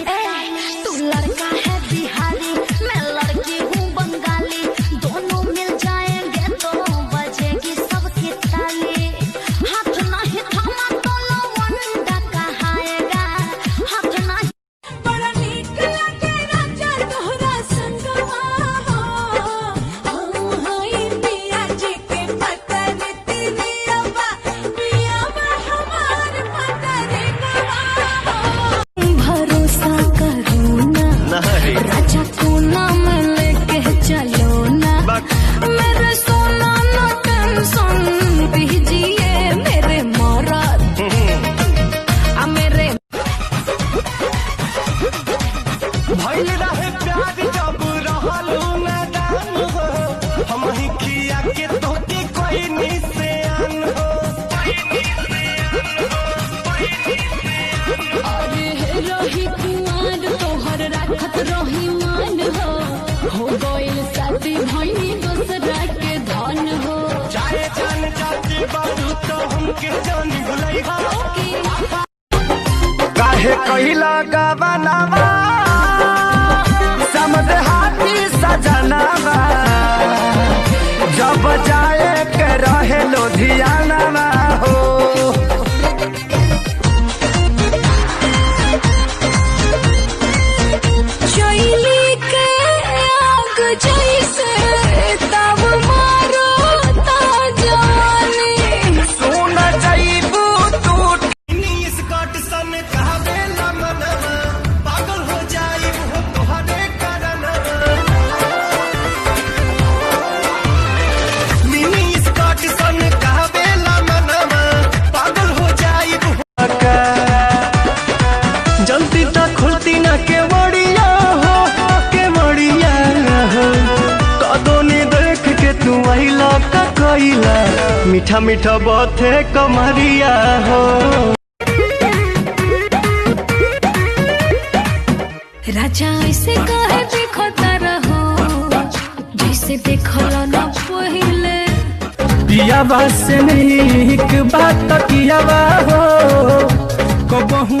तू लड़का है बिहारी, मैं लड़की हूँ बंगाली, दोनों मिल जाएंगे तो बजेगी सबकी ताली। हाथ नहीं थामा तो लवंडा कहाएगा, हाथ नहीं। बड़ा नीक लगे राजा तोहरा संगवा हो, हाय पिया जी के पतर तिरियावा, पियावा हमार पतर गवा। भरोसा करो ना राजा को नाम लेके चलो ना, मेरे सोना ना टेंशन दीजिए मेरे मौरत मेरे। भइल रहे प्यार जब रहलू नादान हो, हम ही खिया के तोके कोई निशान हो। अरे रही कुमार तोहर राखत रही मान हो गइल शादी भइनी दूसरा के धन हो। चाहे जान जाती बारू तो हमके जान भुलई हो। काहे कहिला गवनावा समझ हाथी सजनावा, जब जाए के रहे लुधियानावा हो। चैली के आग जैसे तब मारो ता जाने। सुन जाइबू तू स्कॉट सन कहबे ला मनवा, पागल हो जाइब हो तोहरे करनवा। मिनी स्कॉट सन कहबे ला मनवा, पागल हो जाइब हो। जल्दी तक खुलती ना के मड़िया हो, कदोनी देख के तू आइला का कइला, मीठा मीठा बाते कमरिया हो। राजा ऐसे कहे देखो रहो जैसे देखो ना पहले। पिया से नहीं एक बात किया हो, कबहू